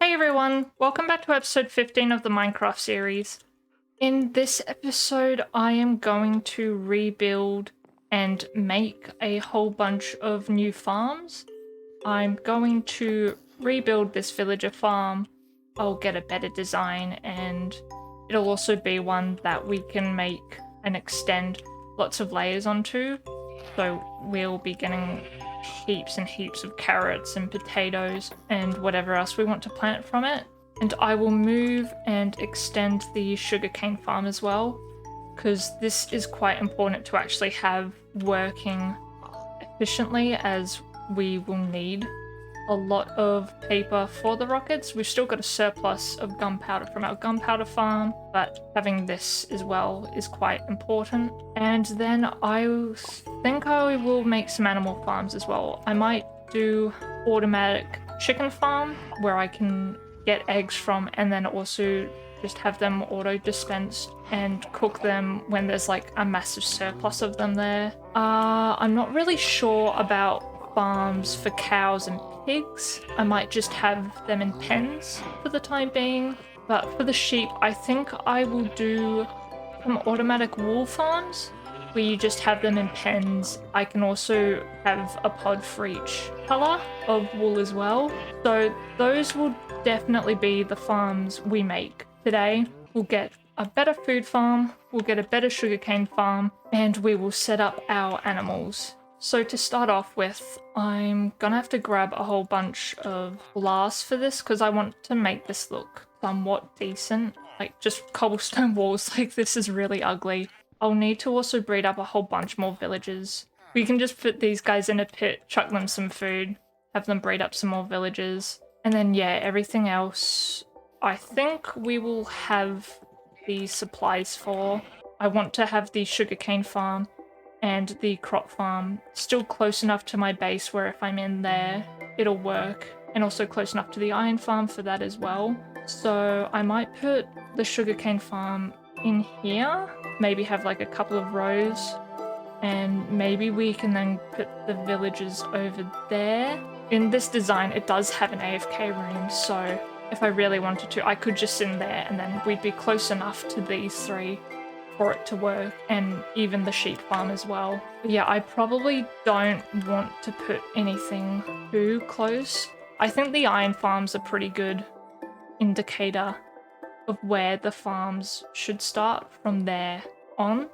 Hey everyone, welcome back to episode 15 of the Minecraft series. In this episode, I am going to rebuild and make a whole bunch of new farms. I'm going to rebuild this villager farm. I'll get a better design and it'll also be one that we can make and extend lots of layers onto. So we'll be getting heaps and heaps of carrots and potatoes and whatever else we want to plant from it. And I will move and extend the sugarcane farm as well, because this is quite important to actually have working efficiently, as we will need a lot of paper for the rockets. We've still got a surplus of gunpowder from our gunpowder farm, but having this as well is quite important. And then I think I will make some animal farms as well. I might do automatic chicken farm where I can get eggs from and then also just have them auto-dispensed and cook them when there's like a massive surplus of them there. I'm not really sure about farms for cows and pigs. I might just have them in pens for the time being. But for the sheep, I think I will do some automatic wool farms where you just have them in pens. I can also have a pod for each color of wool as well. So those will definitely be the farms we make today. We'll get a better food farm, we'll get a better sugarcane farm, and we will set up our animals. So to start off with, I'm gonna have to grab a whole bunch of glass for this because I want to make this look somewhat decent. Like just cobblestone walls, like this is really ugly. I'll need to also breed up a whole bunch more villagers. We can just put these guys in a pit, chuck them some food, have them breed up some more villagers. And then yeah, everything else I think we will have the supplies for. I want to have the sugarcane farm and the crop farm still close enough to my base where if I'm in there, it'll work. And also close enough to the iron farm for that as well. So I might put the sugarcane farm in here, maybe have like a couple of rows, and maybe we can then put the villagers over there. In this design, it does have an AFK room, so if I really wanted to, I could just sit in there and then we'd be close enough to these three for it to work, and even the sheep farm as well. But yeah, I probably don't want to put anything too close. I think the iron farm's a pretty good indicator of where the farms should start from there on.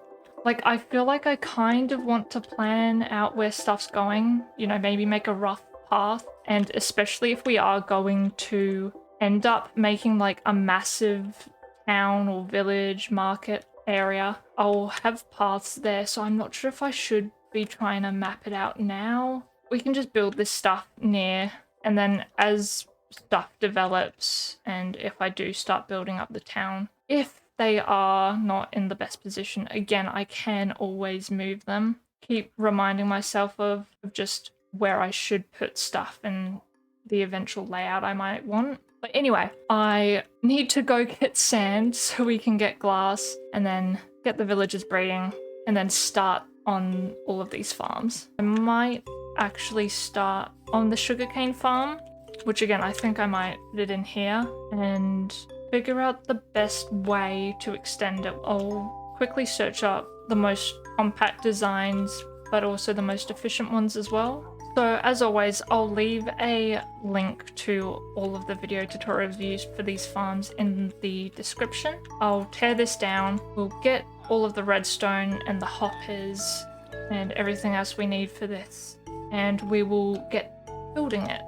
Like, I feel like I kind of want to plan out where stuff's going, you know, maybe make a rough path, and especially if we are going to end up making like a massive town or village market area, I'll have paths there, so I'm not sure if I should be trying to map it out now. We can just build this stuff near, and then as stuff develops, and if I do start building up the town, if they are not in the best position, again, I can always move them. Keep reminding myself of just where I should put stuff and the eventual layout I might want. But anyway, I need to go get sand so we can get glass and then get the villagers breeding and then start on all of these farms. I might actually start on the sugarcane farm, which again, I think I might put it in here and figure out the best way to extend it. I'll quickly search up the most compact designs, but also the most efficient ones as well. So as always, I'll leave a link to all of the video tutorials used for these farms in the description. I'll tear this down, we'll get all of the redstone and the hoppers and everything else we need for this, and we will get building it.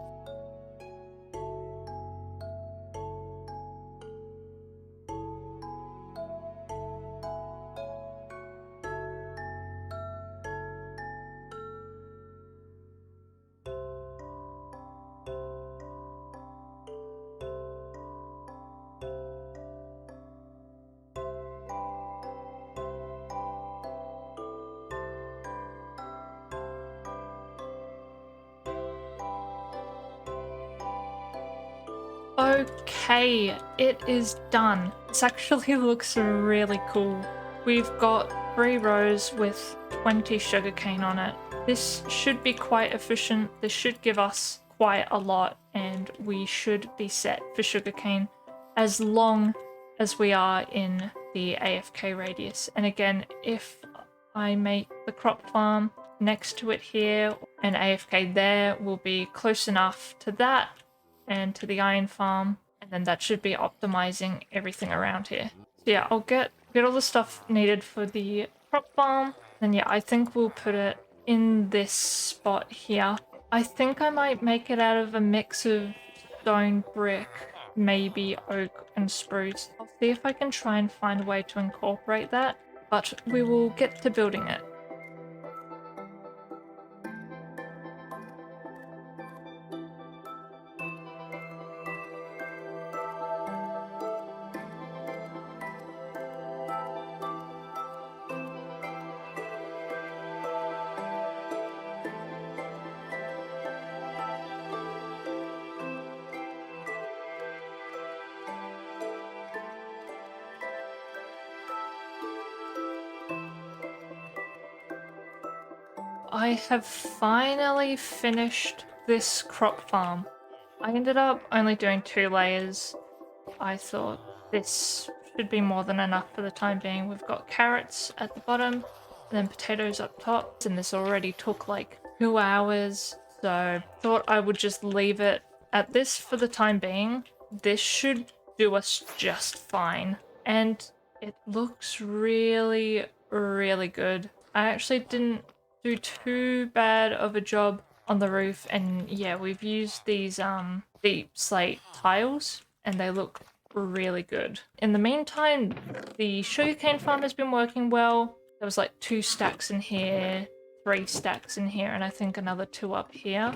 Okay, it is done. This actually looks really cool. We've got 3 rows with 20 sugarcane on it. This should be quite efficient. This should give us quite a lot, and we should be set for sugarcane as long as we are in the AFK radius. And again, if I make the crop farm next to it here and AFK there, will be close enough to that and to the iron farm, and then that should be optimizing everything around here. So yeah, I'll get all the stuff needed for the crop farm. Then yeah, I think we'll put it in this spot here. I think I might make it out of a mix of stone, brick, maybe oak and spruce. I'll see if I can try and find a way to incorporate that, but we will get to building it. I have finally finished this crop farm. I ended up only doing 2 layers. I thought this should be more than enough for the time being. We've got carrots at the bottom, and then potatoes up top, and this already took like 2 hours, so thought I would just leave it at this for the time being. This should do us just fine, and it looks really, really good. I actually didn't do too bad of a job on the roof, and yeah, we've used these deep slate tiles and they look really good. In the meantime, the sugarcane farm has been working well. There was like 2 stacks in here, 3 stacks in here, and I think another 2 up here.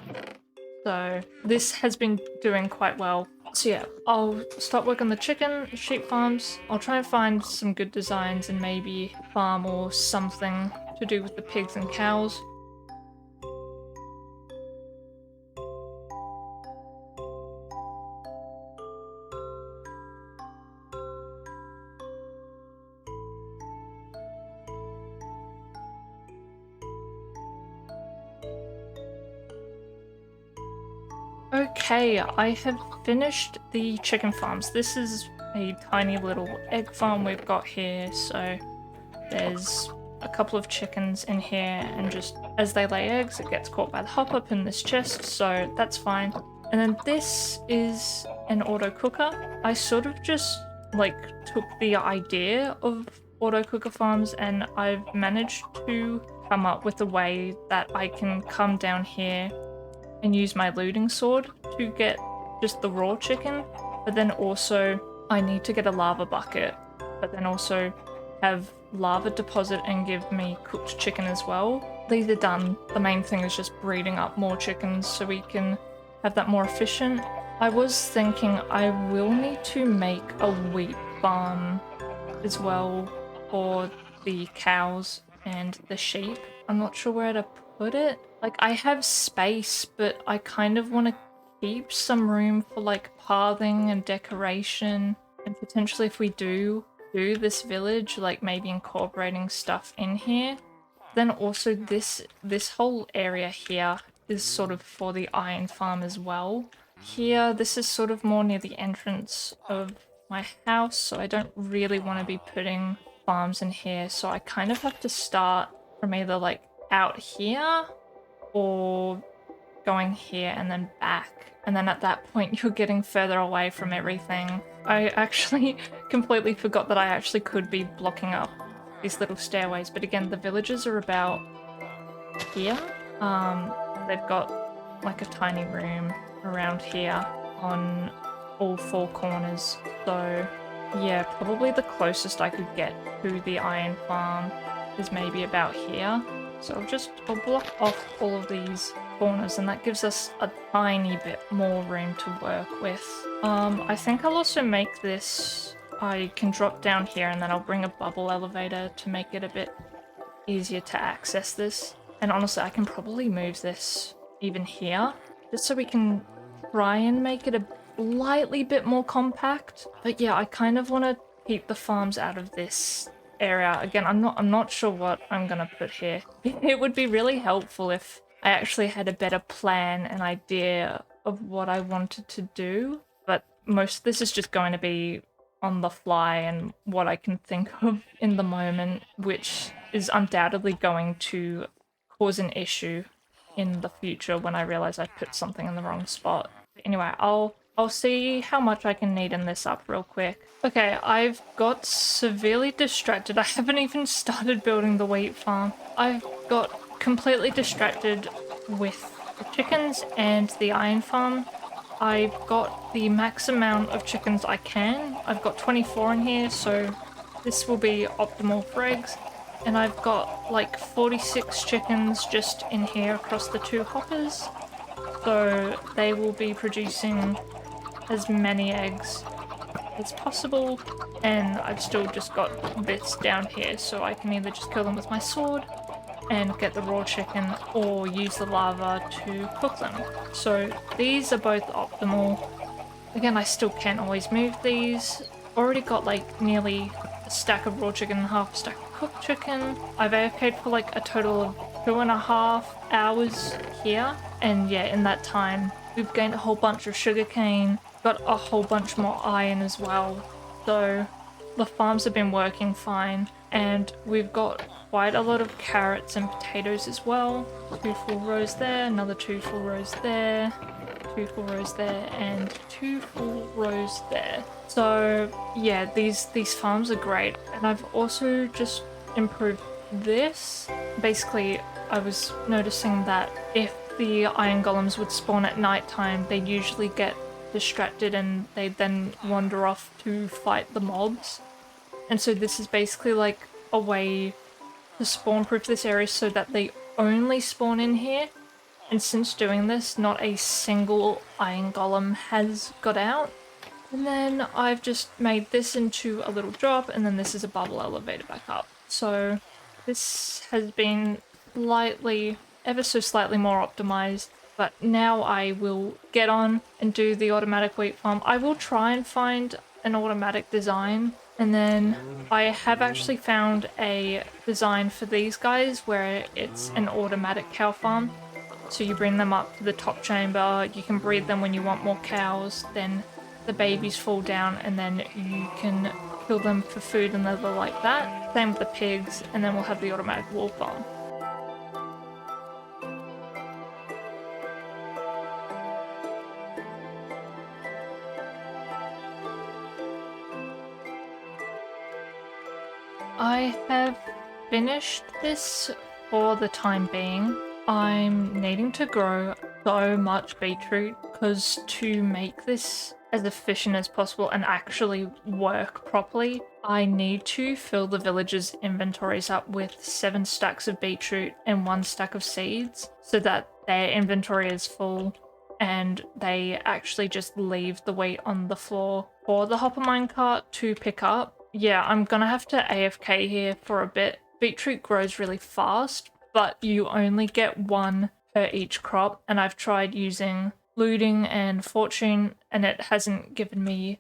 So this has been doing quite well. So yeah, I'll start working the chicken, sheep farms. I'll try and find some good designs and maybe farm or something to do with the pigs and cows. Okay, I have finished the chicken farms. This is a tiny little egg farm we've got here, so there's a couple of chickens in here, and just as they lay eggs, it gets caught by the hop up in this chest, so that's fine. And then this is an auto cooker. I sort of just like took the idea of auto cooker farms, and I've managed to come up with a way that I can come down here and use my looting sword to get just the raw chicken, but then also I need to get a lava bucket, but then also have lava deposit and give me cooked chicken as well. These are done. The main thing is just breeding up more chickens so we can have that more efficient. I was thinking I will need to make a wheat farm as well for the cows and the sheep. I'm not sure where to put it. Like, I have space, but I kind of want to keep some room for like pathing and decoration, and potentially if we do this village, like maybe incorporating stuff in here. Then also this whole area here is sort of for the iron farm as well. Here, this is sort of more near the entrance of my house, so I don't really want to be putting farms in here, so I kind of have to start from either like out here or going here and then back, and then at that point you're getting further away from everything. I actually completely forgot that I actually could be blocking up these little stairways, but again, the villages are about here. They've got like a tiny room around here on all 4 corners, so yeah, probably the closest I could get to the iron farm is maybe about here. So I'll block off all of these corners, and that gives us a tiny bit more room to work with. I think I'll also make this, I can drop down here and then I'll bring a bubble elevator to make it a bit easier to access this. And honestly, I can probably move this even here, just so we can try and make it a slightly bit more compact. But yeah, I kind of want to keep the farms out of this area. Again, I'm not sure what I'm gonna put here. It would be really helpful if I actually had a better plan, an idea of what I wanted to do, but most of this is just going to be on the fly and what I can think of in the moment, which is undoubtedly going to cause an issue in the future when I realize I put something in the wrong spot. Anyway, I'll see how much I can neaten this up real quick. Okay, I've got severely distracted. I haven't even started building the wheat farm. I've got completely distracted with the chickens and the iron farm. I've got the max amount of chickens I can. I've got 24 in here, so this will be optimal for eggs. And I've got like 46 chickens just in here across the two hoppers. So they will be producing as many eggs as possible. And I've still just got this down here, so I can either just kill them with my sword and get the raw chicken or use the lava to cook them. So these are both optimal. Again, I still can't always move these. Already got like nearly a stack of raw chicken and half a stack of cooked chicken. I've AFK'd for like a total of 2.5 hours here. And yeah, in that time, we've gained a whole bunch of sugarcane, got a whole bunch more iron as well. So the farms have been working fine, and we've got quite a lot of carrots and potatoes as well. 2 full rows there, another 2 full rows there, 2 full rows there, and 2 full rows there. So yeah, these farms are great. And I've also just improved this. Basically, I was noticing that if the iron golems would spawn at nighttime, they'd usually get distracted and they'd then wander off to fight the mobs. And so this is basically like a way to spawn proof this area so that they only spawn in here. And since doing this, not a single iron golem has got out. And then I've just made this into a little drop, and then this is a bubble elevator back up. So this has been slightly, ever so slightly more optimized. But now I will get on and do the automatic wheat farm. I will try and find an automatic design. And then I have actually found a design for these guys where it's an automatic cow farm. So you bring them up to the top chamber, you can breed them when you want more cows, then the babies fall down and then you can kill them for food and leather like that. Same with the pigs, and then we'll have the automatic wool farm. I have finished this for the time being. I'm needing to grow so much beetroot because to make this as efficient as possible and actually work properly, I need to fill the villagers' inventories up with 7 stacks of beetroot and 1 stack of seeds so that their inventory is full and they actually just leave the wheat on the floor for the hopper minecart to pick up. Yeah, I'm gonna have to AFK here for a bit. Beetroot grows really fast, but you only get 1 per each crop, and I've tried using looting and fortune, and it hasn't given me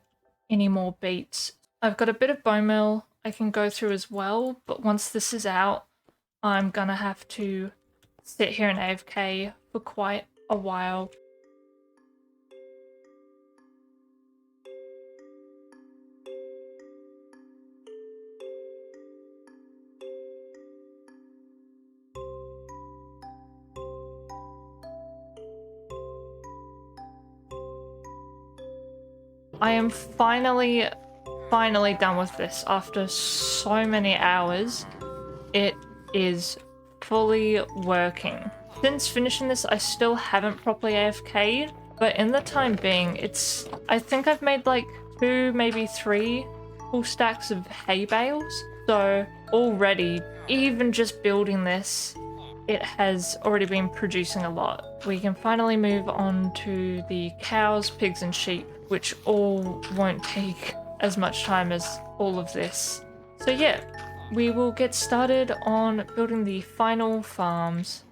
any more beets. I've got a bit of bone meal I can go through as well, but once this is out, I'm gonna have to sit here and AFK for quite a while. I am finally done with this after so many hours. It is fully working. Since finishing this, I still haven't properly AFK'd, but in the time being, I think I've made like 2, maybe 3 full stacks of hay bales. So already, even just building this, it has already been producing a lot. We can finally move on to the cows, pigs, and sheep, which all won't take as much time as all of this. So yeah, we will get started on building the final farms.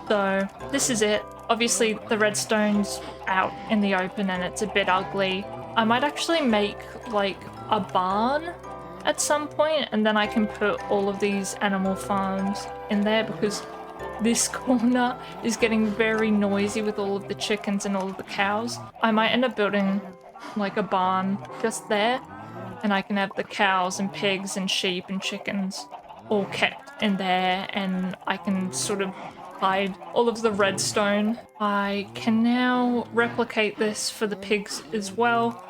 So this is it. Obviously the redstone's out in the open and it's a bit ugly, I might actually make like a barn at some point, and then I can put all of these animal farms in there because this corner is getting very noisy with all of the chickens and all of the cows. I might end up building like a barn just there, and I can have the cows and pigs and sheep and chickens all kept in there, and I can sort of hide all of the redstone. I can now replicate this for the pigs as well.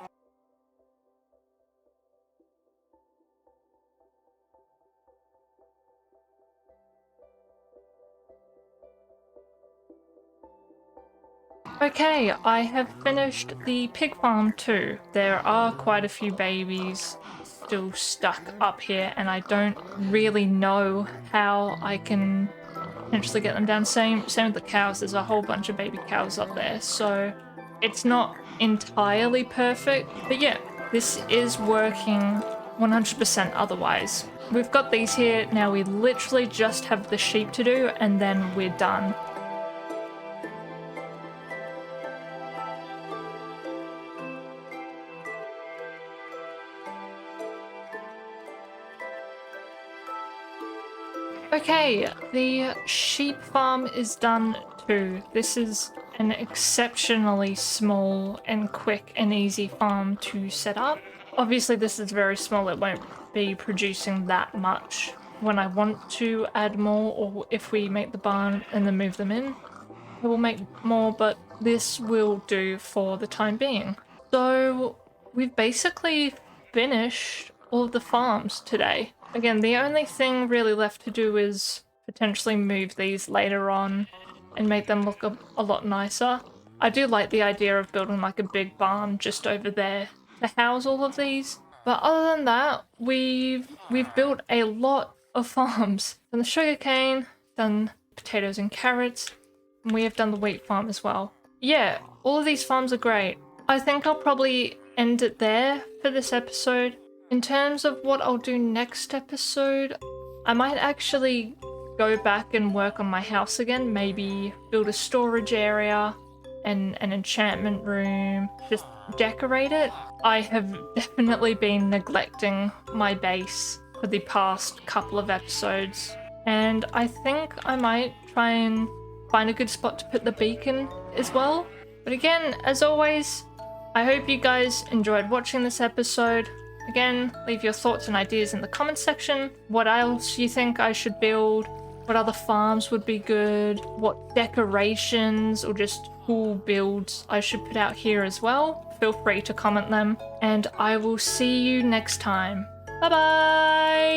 Okay, I have finished the pig farm too. There are quite a few babies still stuck up here, and I don't really know how I can potentially get them down. Same with the cows. There's a whole bunch of baby cows up there, so it's not entirely perfect. But yeah, this is working 100% otherwise. We've got these here. Now we literally just have the sheep to do, and then we're done. Okay, the sheep farm is done too. This is an exceptionally small and quick and easy farm to set up. Obviously this is very small, it won't be producing that much. When I want to add more, or if we make the barn and then move them in, it will make more, but this will do for the time being. So we've basically finished all of the farms today. Again, the only thing really left to do is potentially move these later on and make them look a lot nicer. I do like the idea of building like a big barn just over there to house all of these. But other than that, we've built a lot of farms. Done the sugarcane, done potatoes and carrots, and we have done the wheat farm as well. Yeah, all of these farms are great. I think I'll probably end it there for this episode. In terms of what I'll do next episode, I might actually go back and work on my house again, maybe build a storage area and an enchantment room, just decorate it. I have definitely been neglecting my base for the past couple of episodes, and I think I might try and find a good spot to put the beacon as well. But again, as always, I hope you guys enjoyed watching this episode. Again, leave your thoughts and ideas in the comments section. What else you think I should build? What other farms would be good? What decorations or just cool builds I should put out here as well? Feel free to comment them. And I will see you next time. Bye bye!